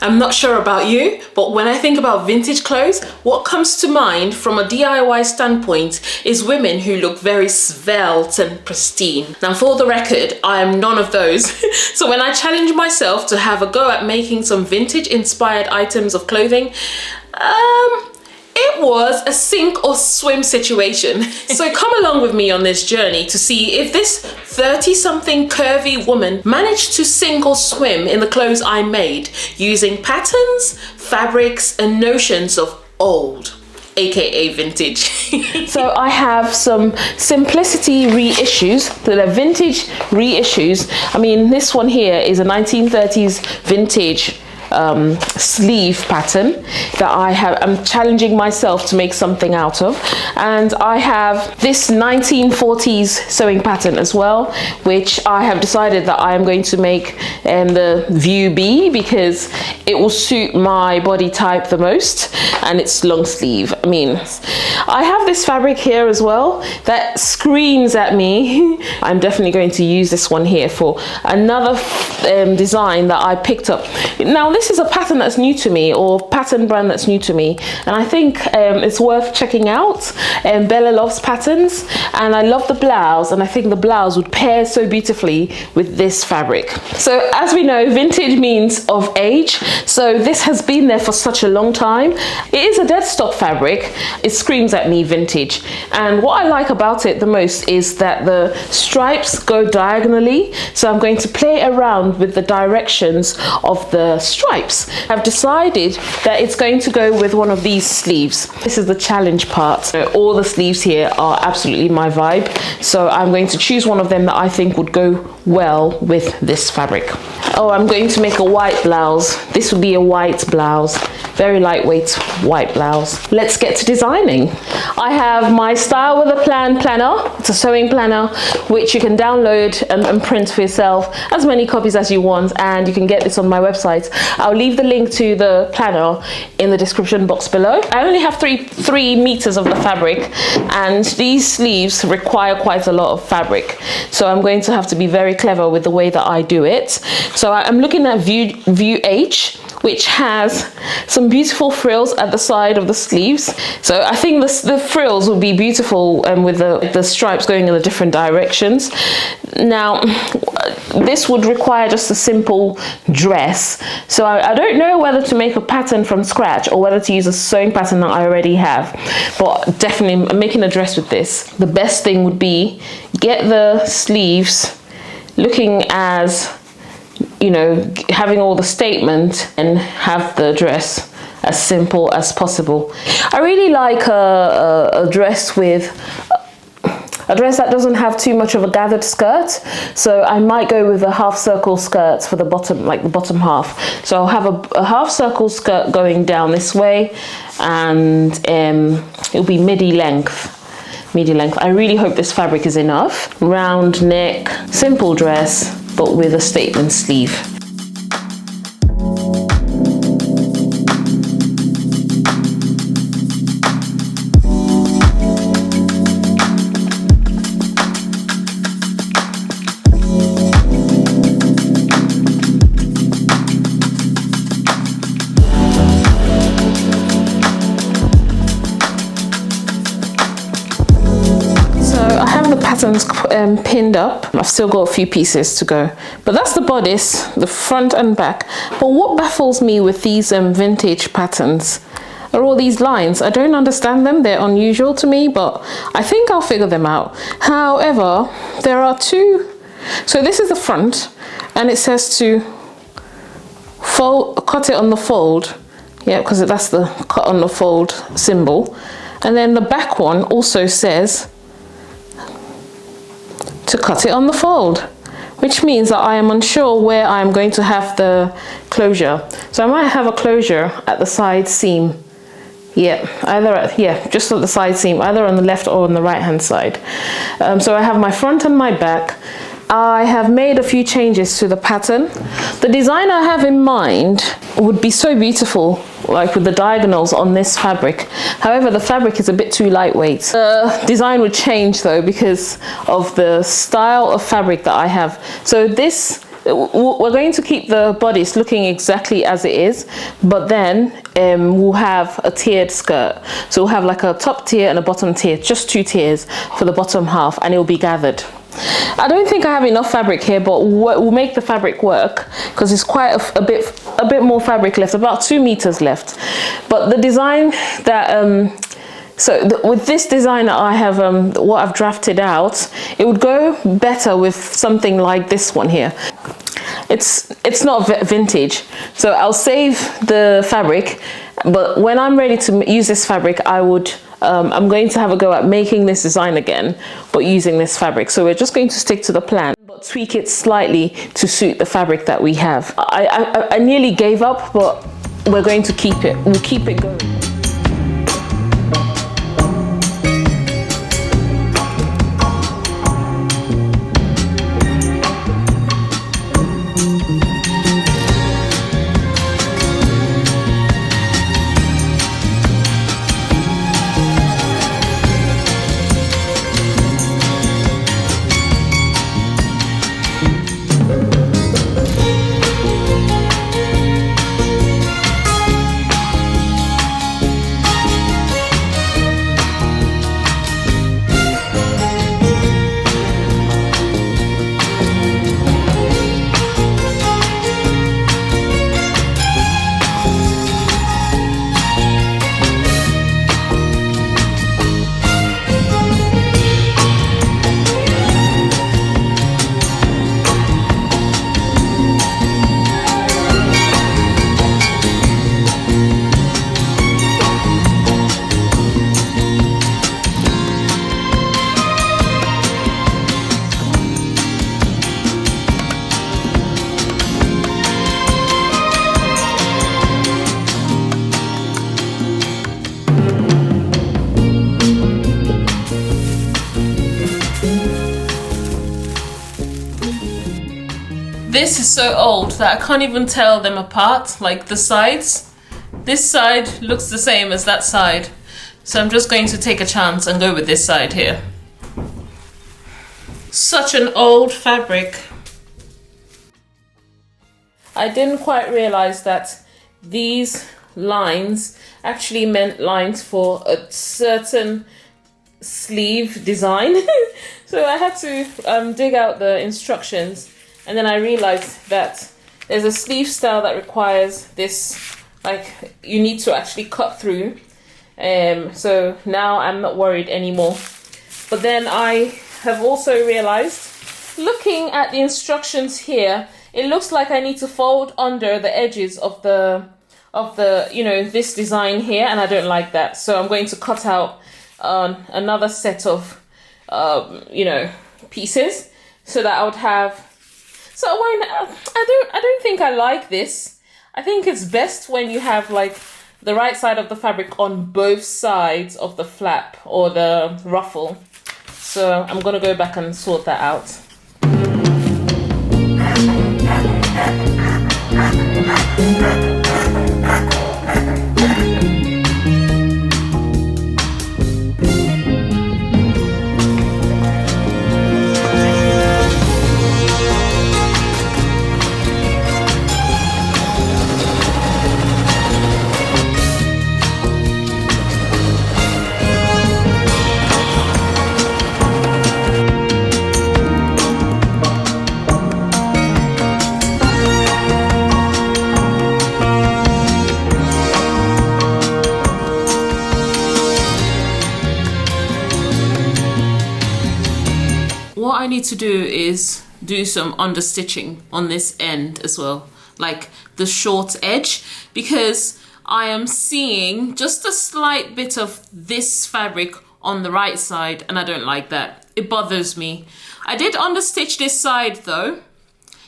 I'm not sure about you, but when I think about vintage clothes, what comes to mind from a DIY standpoint is women who look very svelte and pristine. Now, for the record, I am none of those. So when I challenge myself to have a go at making some vintage inspired items of clothing, it was a sink or swim situation. So come along with me on this journey to see if this 30-something curvy woman managed to sink or swim in the clothes I made using patterns, fabrics, and notions of old, aka vintage. So I have some simplicity reissues, they're vintage reissues. I mean, this one here is a 1930s vintage sleeve pattern that I'm challenging myself to make something out of, and I have this 1940s sewing pattern as well, which I have decided that I am going to make the view B because it will suit my body type the most, and it's long sleeve. I mean, I have this fabric here as well that screams at me. I'm definitely going to use this one here for another design that I picked up. Now, this is a pattern that's new to me, or pattern brand that's new to me, and I think it's worth checking out. Bella loves patterns, and I love the blouse, and I think the blouse would pair so beautifully with this fabric. So as we know, vintage means of age, so this has been there for such a long time. It is a dead stock fabric. It screams at me vintage, and what I like about it the most is that the stripes go diagonally, so I'm going to play around with the directions of the stripes. I've decided that it's going to go with one of these sleeves. This is the challenge part. So all the sleeves here are absolutely my vibe, so I'm going to choose one of them that I think would go well with this fabric. Oh, I'm going to make a white blouse. This would be a white blouse, very lightweight white blouse. Let's get to designing. I have my Style with a Plan planner. It's a sewing planner which you can download and print for yourself, as many copies as you want, and you can get this on my website. I'll leave the link to the planner in the description box below. I only have three meters of the fabric, and these sleeves require quite a lot of fabric, so I'm going to have to be very clever with the way that I do it. So I'm looking at view H, which has some beautiful frills at the side of the sleeves. So I think the frills will be beautiful with the stripes going in the different directions. Now, this would require just a simple dress. So I don't know whether to make a pattern from scratch or whether to use a sewing pattern that I already have, but definitely I'm making a dress with this. The best thing would be get the sleeves looking as, you know, having all the statement, and have the dress as simple as possible. I really like a dress with a dress that doesn't have too much of a gathered skirt, so I might go with a half circle skirt for the bottom, like the bottom half. So I'll have a half circle skirt going down this way, and it'll be midi length. I really hope this fabric is enough. Round neck, simple dress, but with a statement sleeve. Patterns pinned up. I've still got a few pieces to go, but that's the bodice, the front and back. But what baffles me with these vintage patterns are all these lines. I don't understand them. They're unusual to me, but I think I'll figure them out. However, there are two. So this is the front, and it says to cut it on the fold. Yeah, because that's the cut on the fold symbol. And then the back one also says to cut it on the fold, which means that I am unsure where I'm going to have the closure. So I might have a closure at the side seam. Yeah, just at the side seam, either on the left or on the right hand side. So I have my front and my back. I have made a few changes to the pattern. The design I have in mind would be so beautiful, like with the diagonals on this fabric. However, the fabric is a bit too lightweight. The design would change though because of the style of fabric that I have. So this we're going to keep the bodice looking exactly as it is, but then we'll have a tiered skirt. So we'll have like a top tier and a bottom tier, just 2 tiers for the bottom half, and it will be gathered. I don't think I have enough fabric here, but we'll make the fabric work because it's quite a bit more fabric left, about 2 meters left. But the design that with this design that I have, what I've drafted out, it would go better with something like this one here. It's not vintage, so I'll save the fabric, but when I'm ready to use this fabric, I'm going to have a go at making this design again, but using this fabric. So we're just going to stick to the plan, but tweak it slightly to suit the fabric that we have. I nearly gave up, but we're going to keep it. We'll keep it going. This is so old that I can't even tell them apart, like the sides. This side looks the same as that side. So I'm just going to take a chance and go with this side here. Such an old fabric. I didn't quite realize that these lines actually meant lines for a certain sleeve design. So I had to dig out the instructions, and then I realized that there's a sleeve style that requires this, like you need to actually cut through. So now I'm not worried anymore. But then I have also realized, looking at the instructions here, it looks like I need to fold under the edges of the this design here, and I don't like that. So I'm going to cut out another set of pieces so that I would have. So I don't think I like this. I think it's best when you have like the right side of the fabric on both sides of the flap or the ruffle. So I'm gonna go back and sort that out. What I need to do is do some understitching on this end as well, like the short edge, because I am seeing just a slight bit of this fabric on the right side and I don't like that. It bothers me. I did understitch this side though,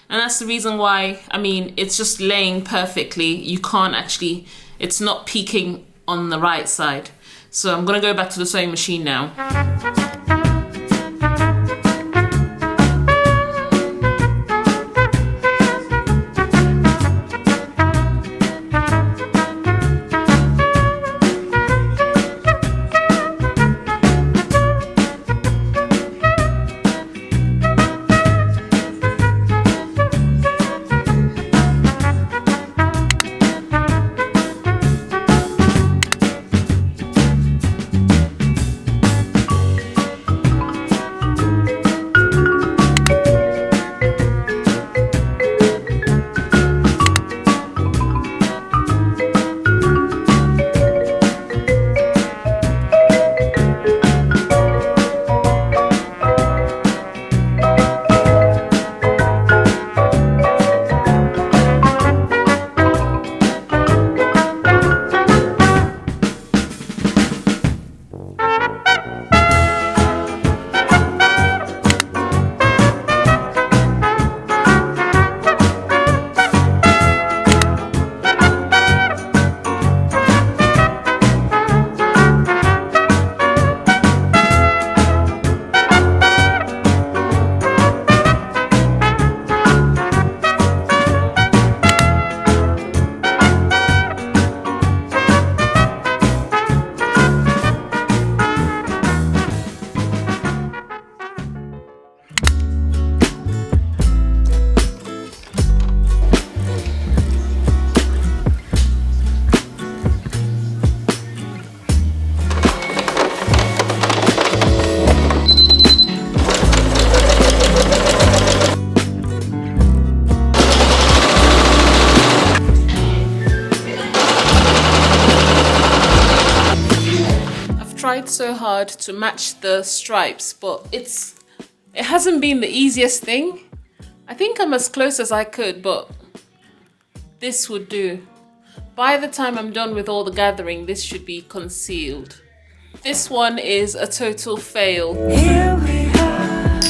and that's the reason why, I mean, it's just laying perfectly. You can't actually, it's not peeking on the right side. So I'm gonna go back to the sewing machine now. tried so hard to match the stripes, but it hasn't been the easiest thing. I think I'm as close as I could, but this would do. By the time I'm done with all the gathering, this should be concealed. This one is a total fail. Here we are.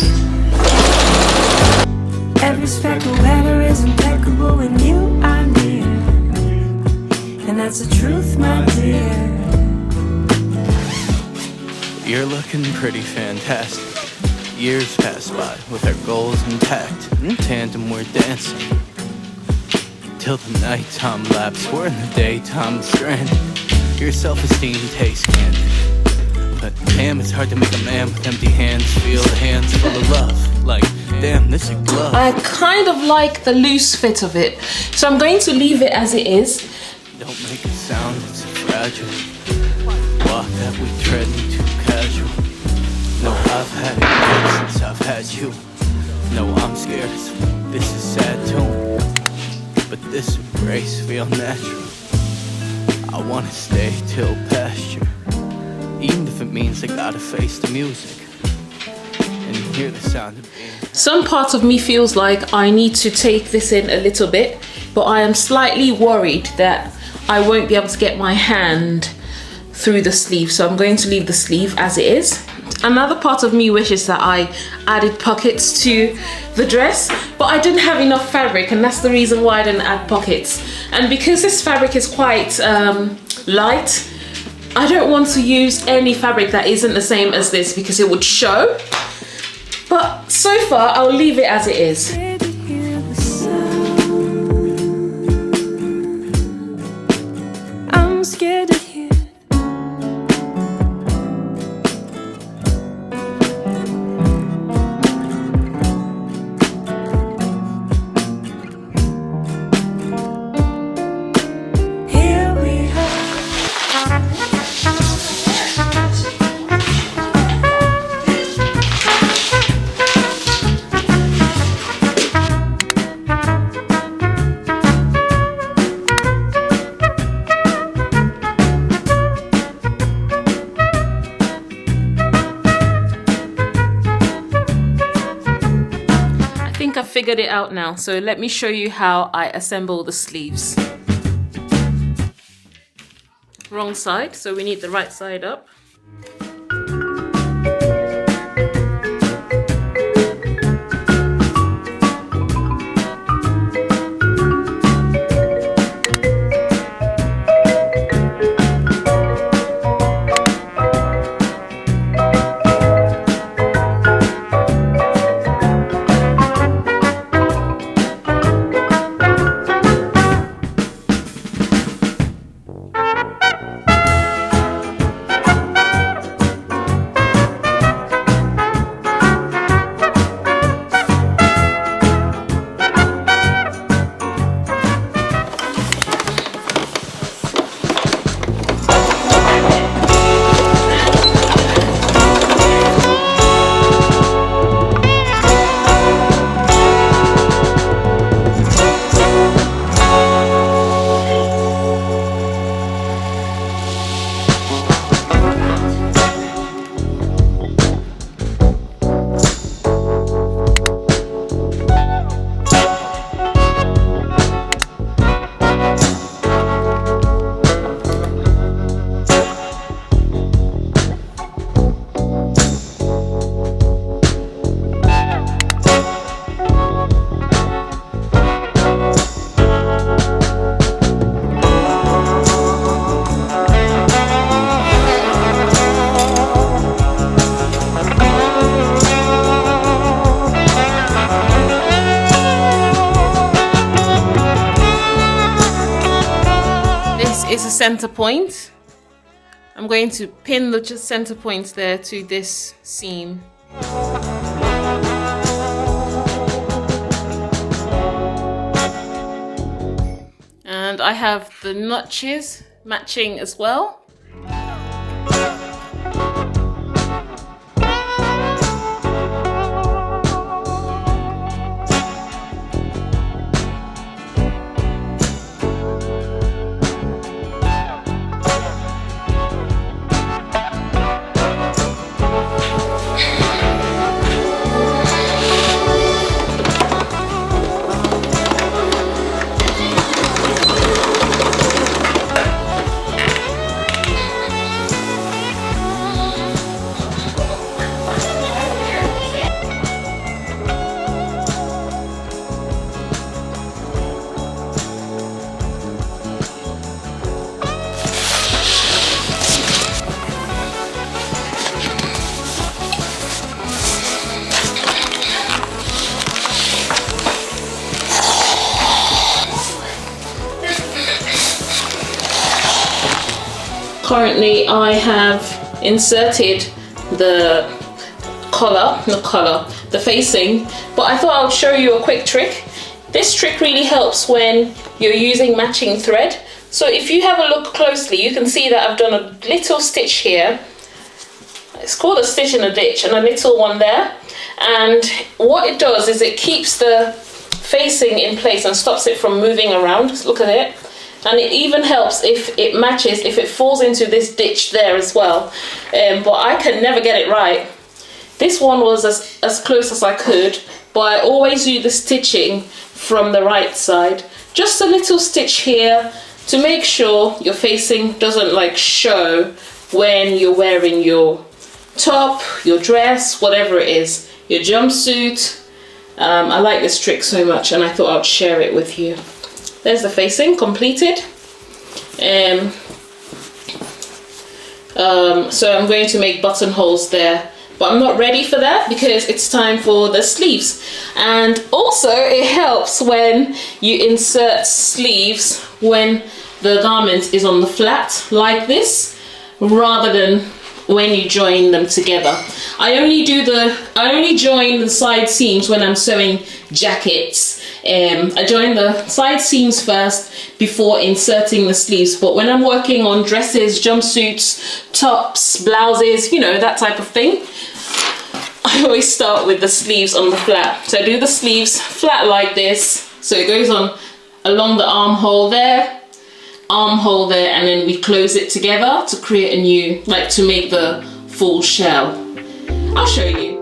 Every speck of weather is impeccable when you are near. And that's the truth, my dear. You're looking pretty fantastic. Years pass by with our goals intact. In tandem we're dancing till the nighttime lapse. We're in the daytime stranded. Your self-esteem tastes candid. But damn, it's hard to make a man with empty hands feel the hands full of love. Like, damn, this is a glove. I kind of like the loose fit of it, so I'm going to leave it as it is. Don't make a sound, it's so fragile. Walk that we tread too casual. No, I've had it good since I've had you. No, I'm scared, this is sad too. But this embrace feel natural. I wanna stay till pasture. Even if it means I gotta face the music and hear the sound of being. Some part of me feels like I need to take this in a little bit, but I am slightly worried that I won't be able to get my hand through the sleeve, so I'm going to leave the sleeve as it is. Another part of me wishes that I added pockets to the dress, but I didn't have enough fabric, and that's the reason why I didn't add pockets. And because this fabric is quite light, I don't want to use any fabric that isn't the same as this because it would show. But so far, I'll leave it as it is. I'm scared to hear. Here we are. I figured it out now, so let me show you how I assemble the sleeves. Wrong side, so we need the right side up. Is a center point. I'm going to pin the center point there to this seam. And I have the notches matching as well. Currently I have inserted the the facing, but I thought I would show you a quick trick. This trick really helps when you're using matching thread. So if you have a look closely, you can see that I've done a little stitch here. It's called a stitch in a ditch, and a little one there. And what it does is it keeps the facing in place and stops it from moving around. Just look at it. And it even helps if it matches, if it falls into this ditch there as well. But I can never get it right. This one was as close as I could, but I always do the stitching from the right side. Just a little stitch here to make sure your facing doesn't like show when you're wearing your top, your dress, whatever it is, your jumpsuit. I like this trick so much and I thought I'd share it with you. There's the facing completed. So I'm going to make buttonholes there, but I'm not ready for that because it's time for the sleeves. And also it helps when you insert sleeves when the garment is on the flat like this, rather than when you join them together. I only join the side seams when I'm sewing jackets. I join the side seams first before inserting the sleeves, but when I'm working on dresses, jumpsuits, tops, blouses, you know, that type of thing, I always start with the sleeves on the flat. So I do the sleeves flat like this, so it goes on along the armhole there, and then we close it together to create a new, like to make the full shell. I'll show you.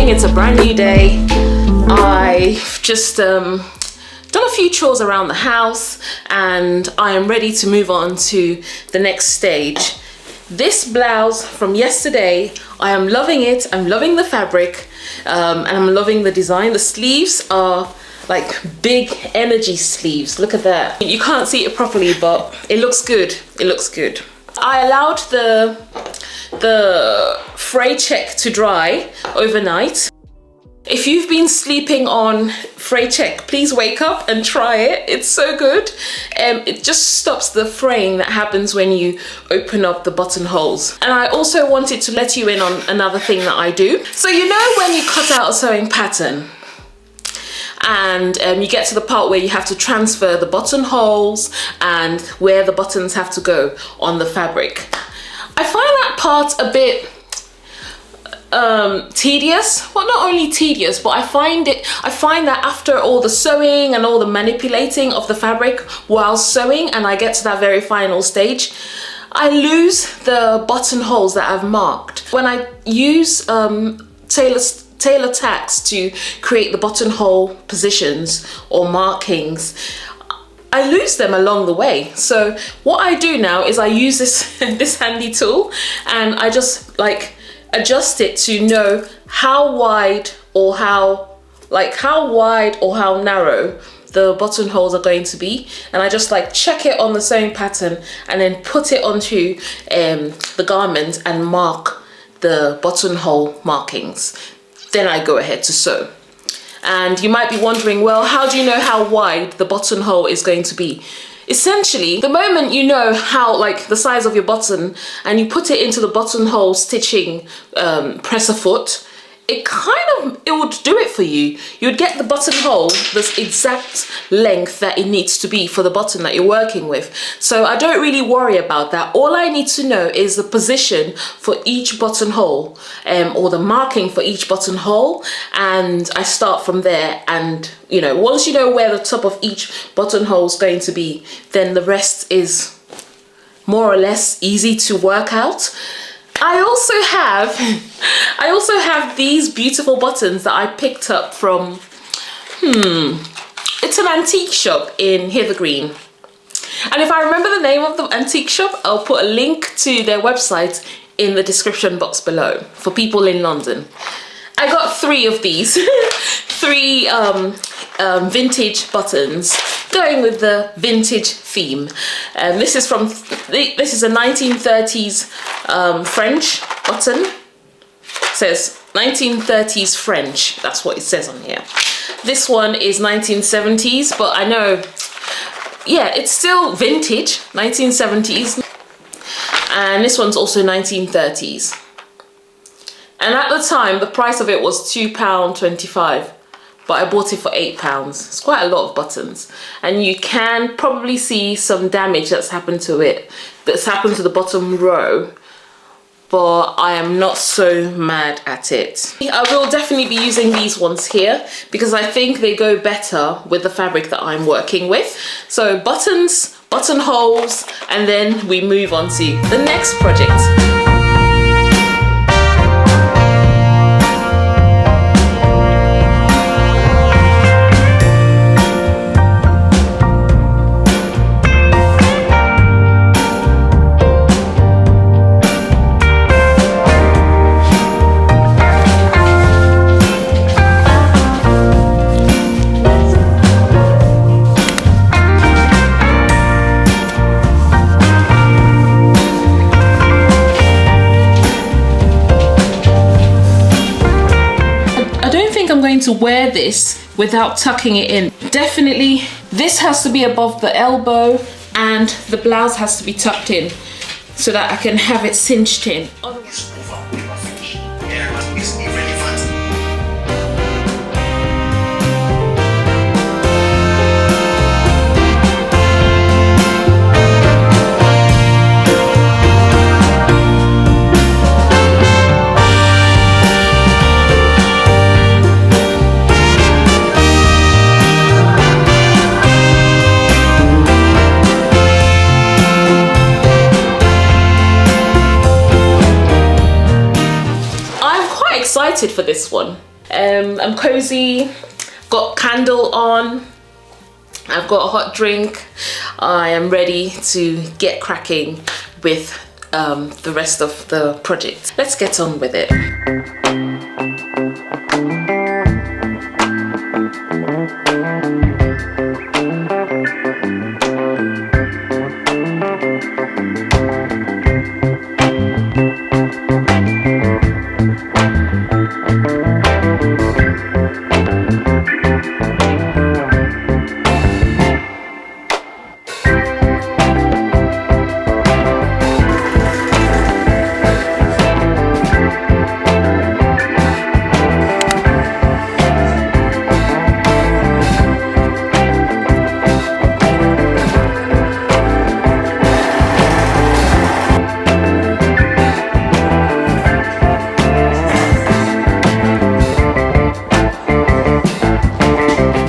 It's a brand new day. I've just done a few chores around the house and I am ready to move on to the next stage. This blouse from yesterday, I am loving it. I'm loving the fabric and I'm loving the design. The sleeves are like big energy sleeves. Look at that. You can't see it properly, but it looks good. It looks good. I allowed the fray check to dry overnight. If you've been sleeping on fray check, please wake up and try it. It's so good. It just stops the fraying that happens when you open up the buttonholes. And I also wanted to let you in on another thing that I do. So you know when you cut out a sewing pattern and you get to the part where you have to transfer the buttonholes and where the buttons have to go on the fabric. I find that part a bit tedious. Well, not only tedious, but I find that after all the sewing and all the manipulating of the fabric while sewing, and I get to that very final stage, I lose the buttonholes that I've marked. When I use tailor tacks to create the buttonhole positions or markings, I lose them along the way. So what I do now is I use this handy tool and I just like adjust it to know how wide or how narrow the buttonholes are going to be, and I just like check it on the sewing pattern and then put it onto the garment and mark the buttonhole markings. Then I go ahead to sew. And you might be wondering, well, how do you know how wide the buttonhole is going to be? Essentially, the moment you know how, like, the size of your button and you put it into the buttonhole stitching presser foot, it would do it for you. You would get the buttonhole the exact length that it needs to be for the button that you're working with. So I don't really worry about that. All I need to know is the position for each buttonhole or the marking for each buttonhole, and I start from there. And you know, once you know where the top of each buttonhole is going to be, then the rest is more or less easy to work out. I also have these beautiful buttons that I picked up from, it's an antique shop in Hither Green. And if I remember the name of the antique shop, I'll put a link to their website in the description box below for people in London. I got 3 of these, 3 vintage buttons going with the vintage theme. This is a 1930s French button. It says 1930s French, that's what it says on here. This one is 1970s, but I know, yeah, it's still vintage, 1970s. And this one's also 1930s. And at the time, the price of it was £2.25, but I bought it for £8. It's quite a lot of buttons. And you can probably see some damage that's happened to it, that's happened to the bottom row, but I am not so mad at it. I will definitely be using these ones here because I think they go better with the fabric that I'm working with. So buttons, buttonholes, and then we move on to the next project. To wear this without tucking it in. Definitely this has to be above the elbow and the blouse has to be tucked in so that I can have it cinched in. Excited for this one. I'm cozy, got candle on, I've got a hot drink. I am ready to get cracking with the rest of the project. Let's get on with it.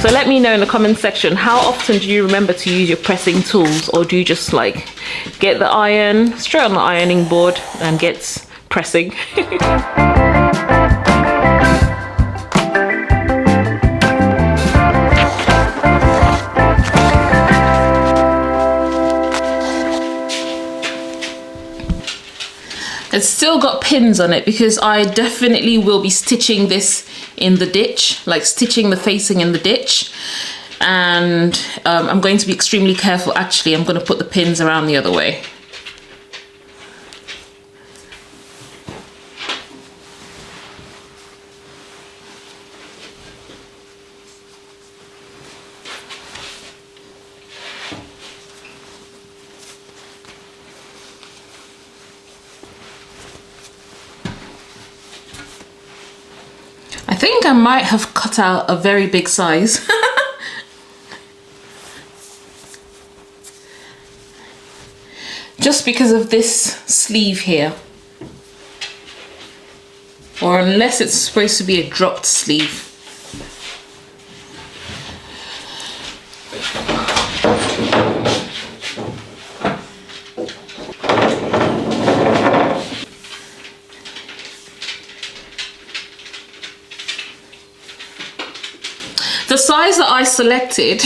So let me know in the comment section, how often do you remember to use your pressing tools, or do you just like get the iron straight on the ironing board and get pressing? It's still got pins on it because I definitely will be stitching this in the ditch, like stitching the facing in the ditch. And I'm going to be extremely careful. Actually, I'm going to put the pins around the other way. I think I might have cut out a very big size. Just because of this sleeve here. Or unless it's supposed to be a dropped sleeve. The size that I selected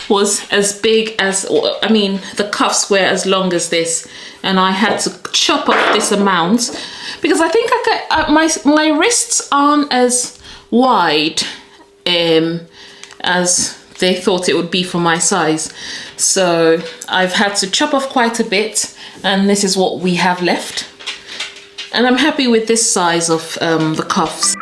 was as big as, I mean, the cuffs were as long as this, and I had to chop off this amount because I think my wrists aren't as wide as they thought it would be for my size. So I've had to chop off quite a bit, and this is what we have left. And I'm happy with this size of the cuffs.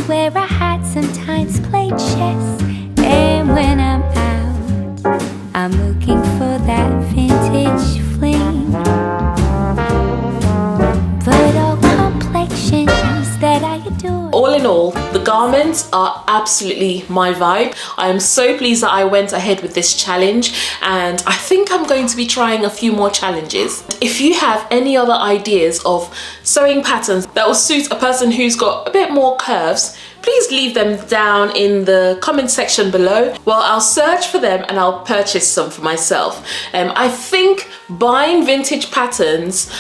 Where I had sometimes played chess, and when I'm out, I'm looking for that vintage fling. But all complexions that I adore. All in all, the garments are absolutely my vibe. I am so pleased that I went ahead with this challenge, and I think I'm going to be trying a few more challenges. If you have any other ideas of sewing patterns that will suit a person who's got a bit more curves, please leave them down in the comment section below. Well, I'll search for them and I'll purchase some for myself. I think buying vintage patterns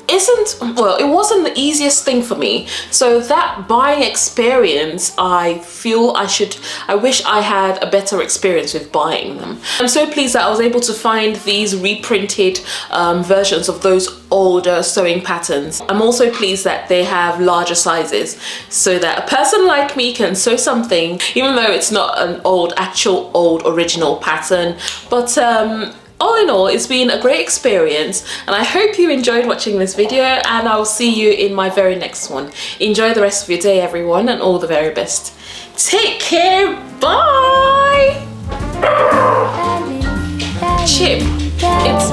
it wasn't the easiest thing for me. So that buying experience, I wish I had a better experience with buying them. I'm so pleased that I was able to find these reprinted versions of those older sewing patterns. I'm also pleased that they have larger sizes so that a person like me can sew something, even though it's not an actual old original pattern. But all in all, it's been a great experience, and I hope you enjoyed watching this video, and I will see you in my very next one. Enjoy the rest of your day, everyone, and all the very best. Take care. Bye. Chip, it's